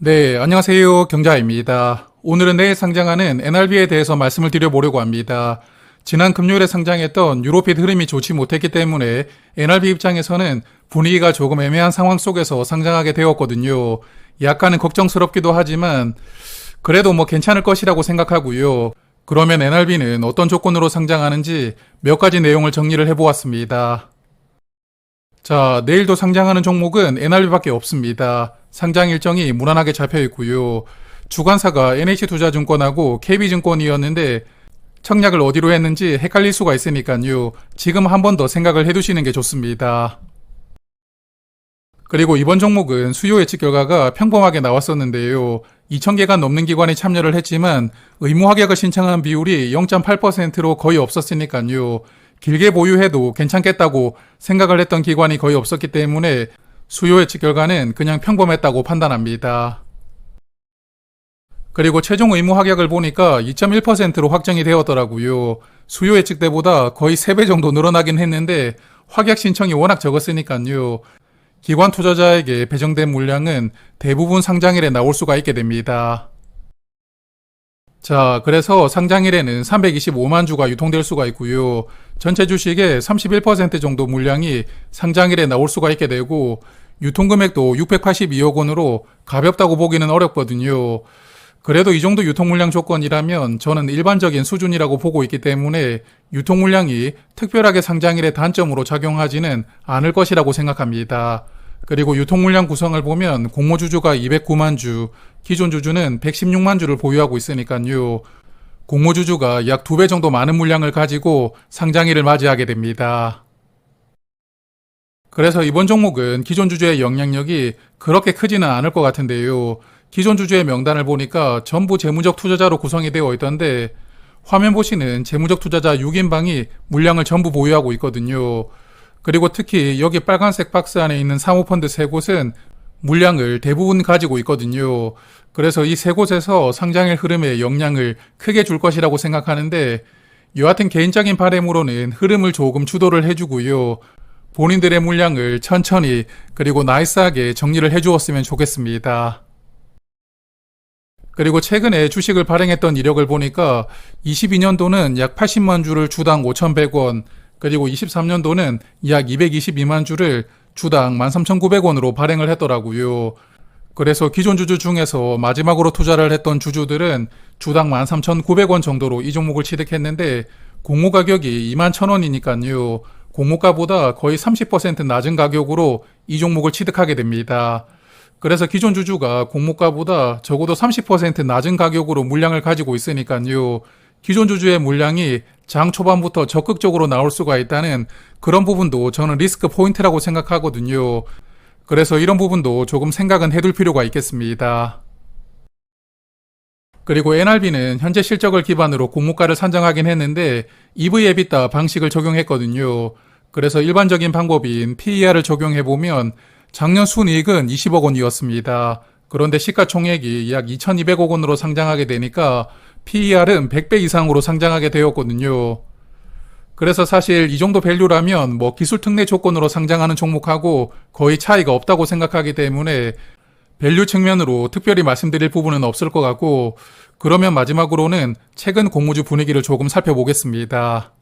네, 안녕하세요. 경자입니다. 오늘은 내일 상장하는 NRB에 대해서 말씀을 드려보려고 합니다. 지난 금요일에 상장했던 유로핏 흐름이 좋지 못했기 때문에 NRB 입장에서는 분위기가 조금 애매한 상황 속에서 상장하게 되었거든요. 약간은 걱정스럽기도 하지만 그래도 괜찮을 것이라고 생각하고요. 그러면 NRB는 어떤 조건으로 상장하는지 몇 가지 내용을 정리를 해보았습니다. 자, 내일도 상장하는 종목은 NRB밖에 없습니다. 상장 일정이 무난하게 잡혀 있고요. 주관사가 NH투자증권하고 KB증권이었는데 청약을 어디로 했는지 헷갈릴 수가 있으니까요. 지금 한 번 더 생각을 해두시는 게 좋습니다. 그리고 이번 종목은 수요 예측 결과가 평범하게 나왔었는데요. 2,000개가 넘는 기관이 참여를 했지만 의무 합격을 신청한 비율이 0.8%로 거의 없었으니까요. 길게 보유해도 괜찮겠다고 생각을 했던 기관이 거의 없었기 때문에 수요 예측 결과는 그냥 평범했다고 판단합니다. 그리고 최종 의무 합격을 보니까 2.1%로 확정이 되었더라고요. 수요 예측 때보다 거의 3배 정도 늘어나긴 했는데 합격 신청이 워낙 적었으니까요. 기관 투자자에게 배정된 물량은 대부분 상장일에 나올 수가 있게 됩니다. 자, 그래서 상장일에는 325만 주가 유통될 수가 있고요. 전체 주식의 31% 정도 물량이 상장일에 나올 수가 있게 되고 유통금액도 682억 원으로 가볍다고 보기는 어렵거든요. 그래도 이 정도 유통물량 조건이라면 저는 일반적인 수준이라고 보고 있기 때문에 유통물량이 특별하게 상장일의 단점으로 작용하지는 않을 것이라고 생각합니다. 그리고 유통물량 구성을 보면 공모주주가 209만 주, 기존 주주는 116만 주를 보유하고 있으니까요. 공모주주가 약 2배 정도 많은 물량을 가지고 상장일을 맞이하게 됩니다. 그래서 이번 종목은 기존 주주의 영향력이 그렇게 크지는 않을 것 같은데요. 기존 주주의 명단을 보니까 전부 재무적 투자자로 구성이 되어 있던데 화면 보시는 재무적 투자자 6인방이 물량을 전부 보유하고 있거든요. 그리고 특히 여기 빨간색 박스 안에 있는 사모펀드 3곳은 물량을 대부분 가지고 있거든요. 그래서 이 3곳에서 상장일 흐름에 영향을 크게 줄 것이라고 생각하는데 여하튼 개인적인 바람으로는 흐름을 조금 주도를 해주고요. 본인들의 물량을 천천히 그리고 나이스하게 정리를 해주었으면 좋겠습니다. 그리고 최근에 주식을 발행했던 이력을 보니까 22년도는 약 80만 주를 주당 5,100원, 그리고 23년도는 약 222만 주를 주당 13,900원으로 발행을 했더라고요. 그래서 기존 주주 중에서 마지막으로 투자를 했던 주주들은 주당 13,900원 정도로 이 종목을 취득했는데 공모 가격이 21,000원이니까요. 공모가보다 거의 30% 낮은 가격으로 이 종목을 취득하게 됩니다. 그래서 기존 주주가 공모가보다 적어도 30% 낮은 가격으로 물량을 가지고 있으니까요. 기존 주주의 물량이 장 초반부터 적극적으로 나올 수가 있다는 그런 부분도 저는 리스크 포인트라고 생각하거든요. 그래서 이런 부분도 조금 생각은 해둘 필요가 있겠습니다. 그리고 NRB는 현재 실적을 기반으로 공모가를 산정하긴 했는데 EV/EBITDA 방식을 적용했거든요. 그래서 일반적인 방법인 PER을 적용해보면 작년 순이익은 20억 원이었습니다. 그런데 시가총액이 약 2,200억 원으로 상장하게 되니까 PER은 100배 이상으로 상장하게 되었거든요. 그래서 사실 이 정도 밸류라면 기술 특례 조건으로 상장하는 종목하고 거의 차이가 없다고 생각하기 때문에 밸류 측면으로 특별히 말씀드릴 부분은 없을 것 같고, 그러면 마지막으로는 최근 공모주 분위기를 조금 살펴보겠습니다.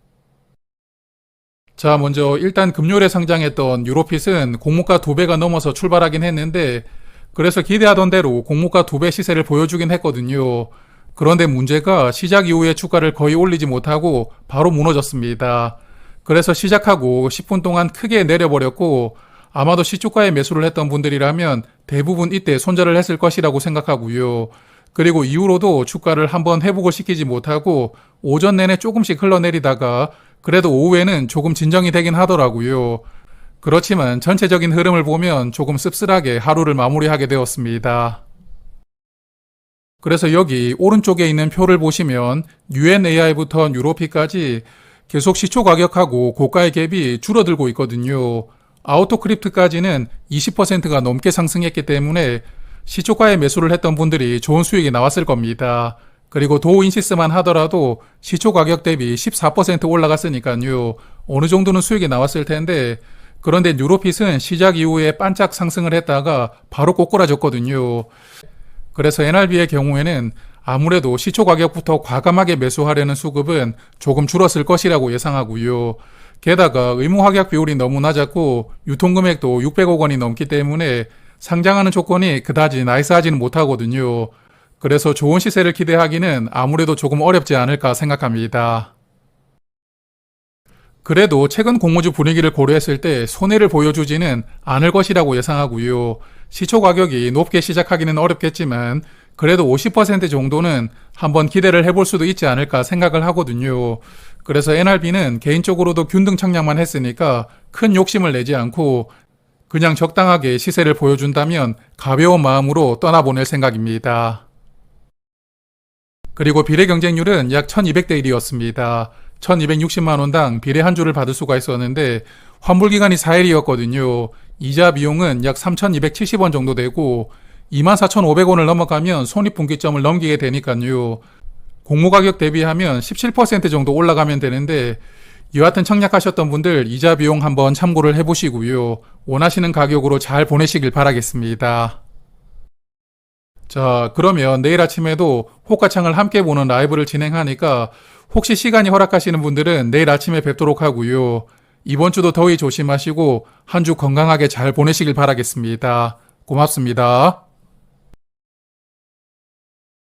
자, 먼저 일단 금요일에 상장했던 유로핏은 공모가 2배가 넘어서 출발하긴 했는데 그래서 기대하던 대로 공모가 2배 시세를 보여주긴 했거든요. 그런데 문제가 시작 이후에 주가를 거의 올리지 못하고 바로 무너졌습니다. 그래서 시작하고 10분 동안 크게 내려버렸고 아마도 시초가에 매수를 했던 분들이라면 대부분 이때 손절을 했을 것이라고 생각하고요. 그리고 이후로도 주가를 한번 회복을 시키지 못하고 오전 내내 조금씩 흘러내리다가 그래도 오후에는 조금 진정이 되긴 하더라고요. 그렇지만 전체적인 흐름을 보면 조금 씁쓸하게 하루를 마무리하게 되었습니다. 그래서 여기 오른쪽에 있는 표를 보시면 UNAI부터 유로피까지 계속 시초 가격하고 고가의 갭이 줄어들고 있거든요. 아우토크립트까지는 20%가 넘게 상승했기 때문에 시초가에 매수를 했던 분들이 좋은 수익이 나왔을 겁니다. 그리고 도우인시스만 하더라도 시초 가격 대비 14% 올라갔으니까요. 어느 정도는 수익이 나왔을 텐데 그런데 뉴로핏은 시작 이후에 반짝 상승을 했다가 바로 꼬꾸라졌거든요. 그래서 NRB의 경우에는 아무래도 시초 가격부터 과감하게 매수하려는 수급은 조금 줄었을 것이라고 예상하고요. 게다가 의무 확약 비율이 너무 낮았고 유통금액도 600억 원이 넘기 때문에 상장하는 조건이 그다지 나이스하지는 못하거든요. 그래서 좋은 시세를 기대하기는 아무래도 조금 어렵지 않을까 생각합니다. 그래도 최근 공모주 분위기를 고려했을 때 손해를 보여주지는 않을 것이라고 예상하고요. 시초 가격이 높게 시작하기는 어렵겠지만 그래도 50% 정도는 한번 기대를 해볼 수도 있지 않을까 생각을 하거든요. 그래서 NRB는 개인적으로도 균등 청약만 했으니까 큰 욕심을 내지 않고 그냥 적당하게 시세를 보여준다면 가벼운 마음으로 떠나보낼 생각입니다. 그리고 비례 경쟁률은 약 1200대 1이었습니다. 1260만 원당 비례 한 주를 받을 수가 있었는데 환불 기간이 4일이었거든요. 이자 비용은 약 3270원 정도 되고 24,500원을 넘어가면 손익분기점을 넘기게 되니까요. 공모 가격 대비하면 17% 정도 올라가면 되는데 여하튼 청약하셨던 분들 이자 비용 한번 참고를 해보시고요. 원하시는 가격으로 잘 보내시길 바라겠습니다. 자, 그러면 내일 아침에도 호가창을 함께 보는 라이브를 진행하니까 혹시 시간이 허락하시는 분들은 내일 아침에 뵙도록 하고요. 이번 주도 더위 조심하시고 한 주 건강하게 잘 보내시길 바라겠습니다. 고맙습니다.